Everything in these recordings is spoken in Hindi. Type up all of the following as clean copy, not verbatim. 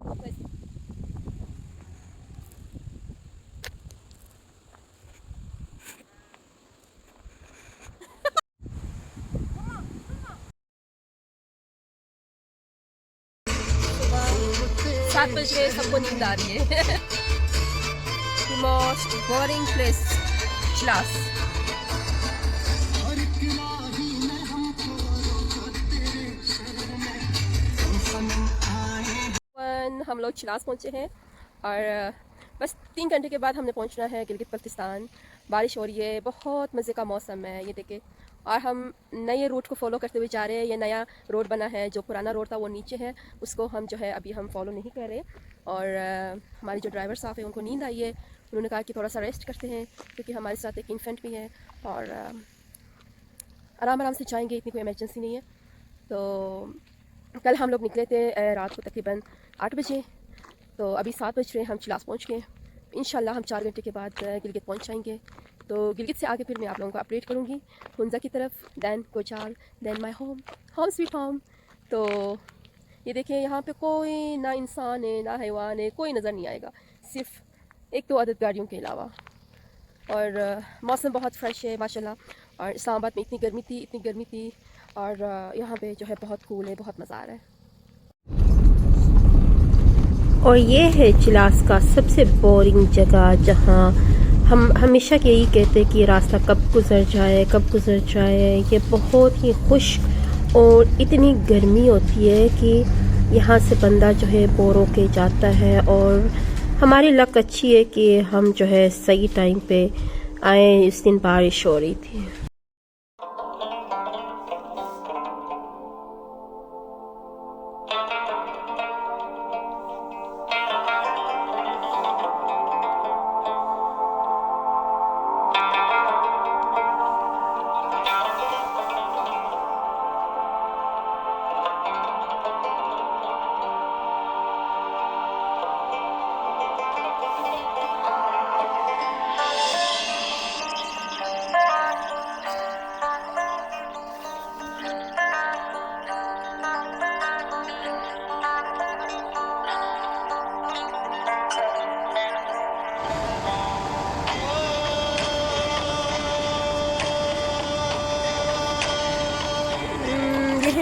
7 बज गए, सबको नींद आ रही है। The most boring place, Chilas. हम लोग चिलास पहुंचे हैं और बस 3 घंटे के बाद हमने पहुंचना है गिलगित बल्तिस्तान। बारिश हो रही है, बहुत मज़े का मौसम है, ये देखे। और हम नए रूट को फॉलो करते हुए जा रहे हैं। ये नया रोड बना है, जो पुराना रोड था वो नीचे है, उसको हम जो है अभी हम फॉलो नहीं कर रहे। और हमारे जो ड्राइवर साहब हैं उनको नींद आई है, उन्होंने कहा कि थोड़ा सा रेस्ट करते हैं क्योंकि हमारे साथ एक इन्फेंट भी है और आराम आराम से जाएंगे, इतनी कोई इमरजेंसी नहीं है। तो कल हम लोग निकले थे रात को तकरीबन 8 बजे, तो अभी 7 बज रहे हैं, हम चिलास पहुँच गए। इंशाल्लाह हम 4 घंटे के बाद गिलगित पहुँच जाएंगे। तो गिलगित से आगे फिर मैं आप लोगों को अपडेट करूँगी हुंजा की तरफ, then Kochal, then my home, home sweet home. तो ये देखिए, यहाँ पे कोई ना इंसान है ना हैवान है, कोई नज़र नहीं आएगा, सिर्फ 1-2 अदद गाड़ियों के अलावा। और मौसम बहुत फ्रेश है माशाल्लाह। और इस्लामाबाद में इतनी गर्मी थी और यहाँ पे जो है बहुत कूल है, बहुत मज़ा आ रहा है। और ये है चिलास का सबसे बोरिंग जगह, जहाँ हम हमेशा यही कहते हैं कि रास्ता कब गुजर जाए। ये बहुत ही खुश्क और इतनी गर्मी होती है कि यहाँ से बंदा जो है बोर होके जाता है। और हमारी लक अच्छी है कि हम जो है सही टाइम पे आए। इस दिन बारिश हो रही थी।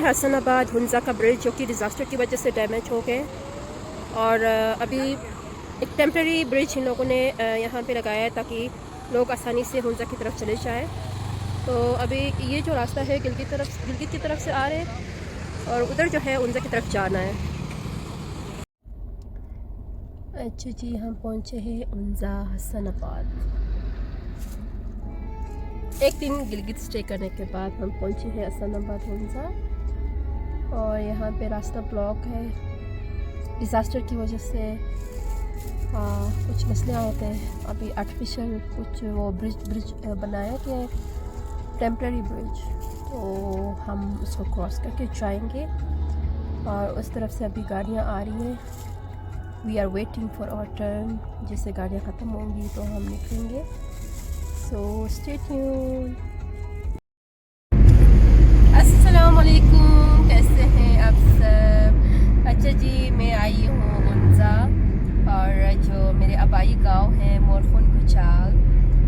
हसनाबाद हुंजा का ब्रिज, जो कि डिज़ास्टर की वजह से डैमेज हो गए। और अभी एक टेम्प्रेरी ब्रिज इन लोगों ने यहाँ पे लगाया है ताकि लोग आसानी से हुंजा की तरफ चले जाएं। तो अभी ये जो रास्ता है गिलगित की तरफ से आ रहे हैं और उधर जो है हुंजा की तरफ जाना है। अच्छा जी, हम पहुँचे हैं हुंजा हसनाबाद। एक दिन गिलगित स्टे करने के बाद हम पहुँचे हैं हसनाबाद हुंजा। और यहाँ पे रास्ता ब्लॉक है डिज़ास्टर की वजह से। कुछ मसले आए थे, अभी आर्टिफिशियल कुछ वो ब्रिज बनाया गया है, टेम्प्रेरी ब्रिज। तो हम उसको क्रॉस करके जाएंगे और उस तरफ से अभी गाड़ियाँ आ रही हैं। We are waiting for our turn. जैसे गाड़ियाँ ख़त्म होंगी तो हम निकलेंगे। So stay tuned. अस्सलाम वालेकुम, कैसे हैं आप सब? अच्छा जी, मैं आई हूँ हुंजा और जो मेरे आबाई गांव है मोरखुन कोचाल,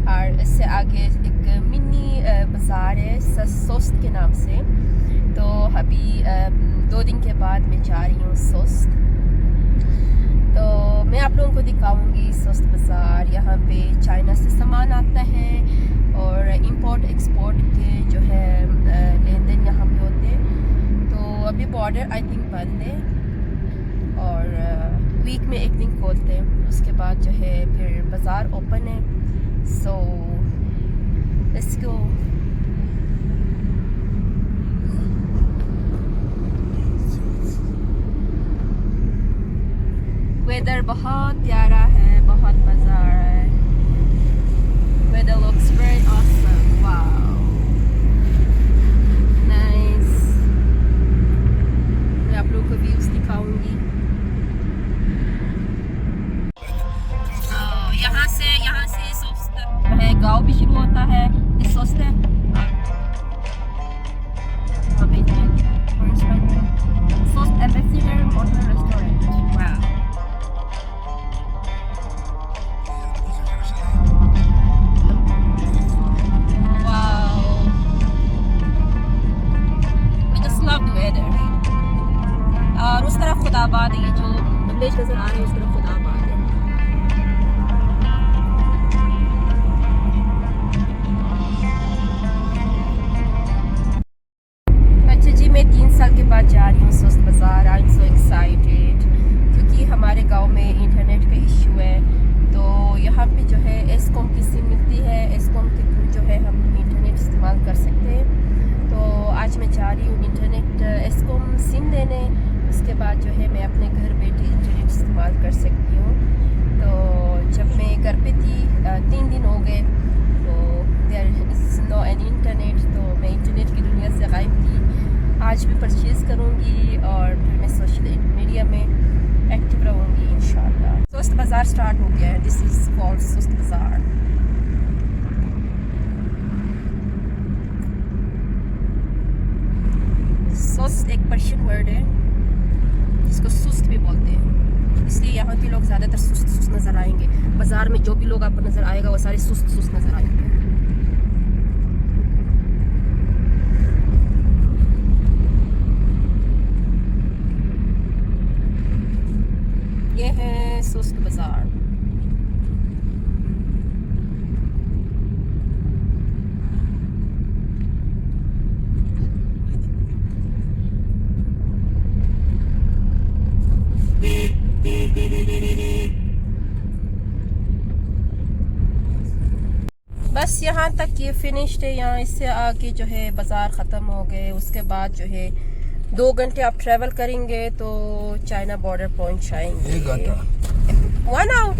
और इससे आगे एक मिनी बाज़ार है सोस्त के नाम से। तो अभी 2 दिन के बाद मैं जा रही हूँ सोस्त। तो मैं आप लोगों को दिखाऊंगी सोस्त बाज़ार। यहाँ पे चाइना से सामान आता है और इंपोर्ट एक्सपोर्ट के जो है लेन देन यहाँ पे होते हैं। तो अभी बॉर्डर आई थिंक बंद है और वीक में 1 दिन खोलते हैं, उसके बाद जो है फिर बाज़ार ओपन है। So let's go. वेदर बहुत प्यारा है, बहुत मज़ा आ रहा है। Weather looks very awesome, wow, nice. मैं आप लोगों को व्यूज़ दिखाऊंगी। यहाँ से सोस्त है, गांव भी शुरू होता है। इस सोस्त है Sost ambassador hotel restaurant. Wow. Village नजर आ रहे हैं, उस तरफ खुदाबाद है। अच्छा जी, मैं 3 साल के बाद जा रही हूँ सुस्त बाज़ार। आई एम सो एक्साइटेड क्योंकि हमारे गांव में इंटरनेट का इशू है, तो यहाँ पे जो है एस्कॉम की सिम मिलती है। एस्कॉम के थ्रू जो है हम इंटरनेट इस्तेमाल कर सकते हैं। तो आज मैं जा रही हूँ इंटरनेट एस्कॉम सिम लेने। उसके बाद जो है मैं अपने घर बैठे इंटरनेट इस्तेमाल कर सकती हूँ। तो जब मैं घर पे थी 3 दिन हो गए, तो there is no any internet, तो मैं इंटरनेट की दुनिया से गायब थी। आज भी परचेज़ करूँगी और फिर मैं सोशल मीडिया में एक्टिव रहूँगी इंशाल्लाह। सुस्त बाज़ार स्टार्ट हो गया है। दिस इज़ कॉल्ड सुस्त बाज़ार। सुस्त एक पर्शियन वर्ड है जिसको सुस्त भी बोलते हैं, इसलिए यहाँ के लोग ज़्यादातर सुस्त सुस्त नज़र आएंगे। बाज़ार में जो भी लोग आपको नज़र आएगा वो सारे सुस्त सुस्त नज़र आएंगे। ये है सुस्त बाज़ार। बस यहाँ तक ये फिनिश्ड है। यहाँ इससे आगे जो है बाज़ार ख़त्म हो गए। उसके बाद जो है 2 घंटे आप ट्रैवल करेंगे तो चाइना बॉर्डर पहुँच जाएंगे। 1 आवर।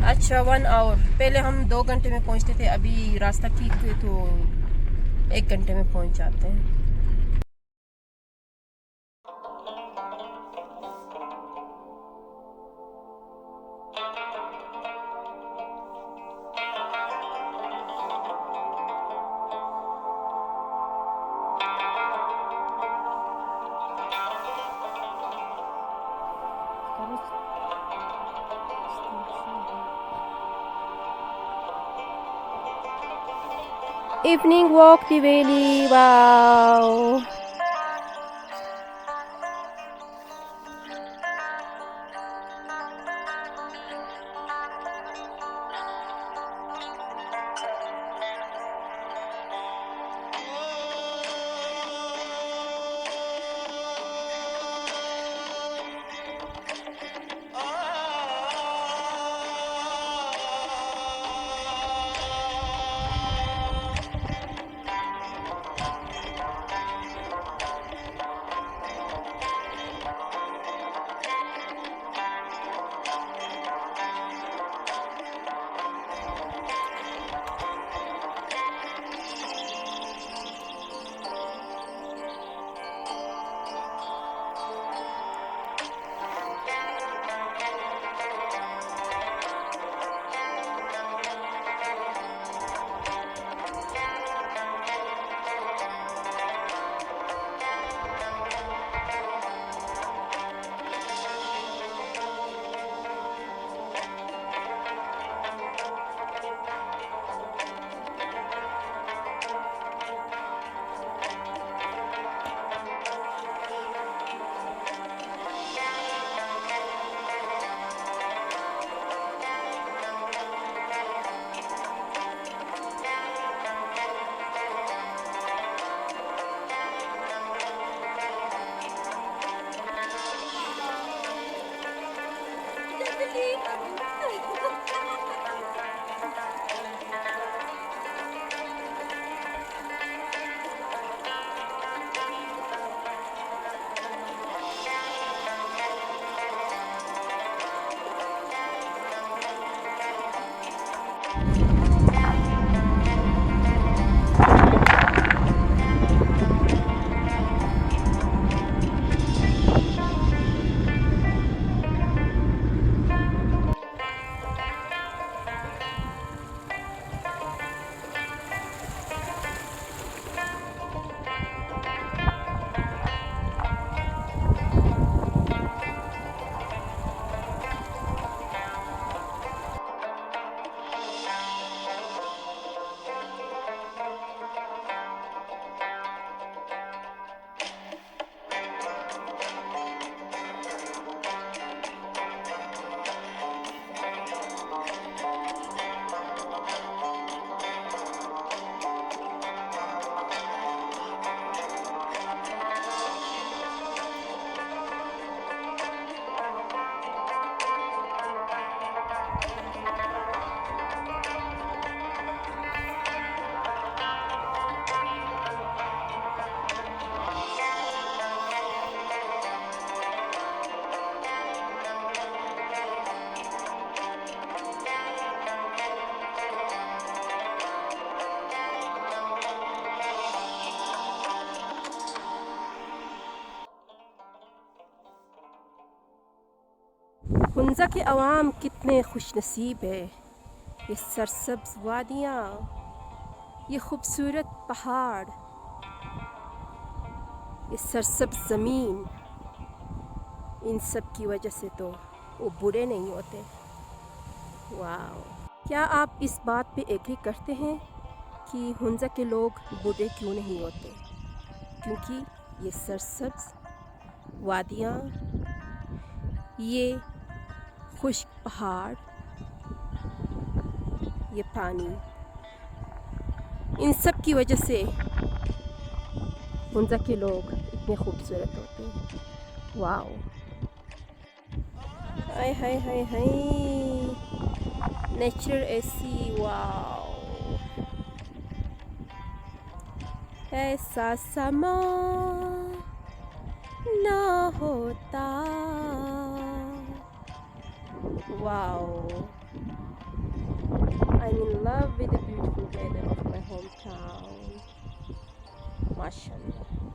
अच्छा 1 आवर। पहले हम 2 घंटे में पहुँचते थे, अभी रास्ता ठीक है तो 1 घंटे में पहुँच जाते हैं। Evening walk the valley. Wow. हुंज़ा के अवाम कितने खुशनसीब है। ये सरसब्ज़ वादियाँ, ये खूबसूरत पहाड़, ये सरसब्ज़ ज़मीन, इन सब की वजह से तो वो बुरे नहीं होते। वाह! क्या आप इस बात पे एग्री करते हैं कि हुंज़ा के लोग बुरे क्यों नहीं होते? क्योंकि ये सरसब्ज़ वादियाँ, ये खुश्क पहाड़, ये पानी, इन सब की वजह से हुंज़ा के लोग इतने खूबसूरत होते हैं। वाओ! हाय हाय हाय हाय, नेचर ऐसी, वाओ! ऐसा समा ना होता। Wow! I'm in love with the beautiful weather of my hometown. MashaAllah.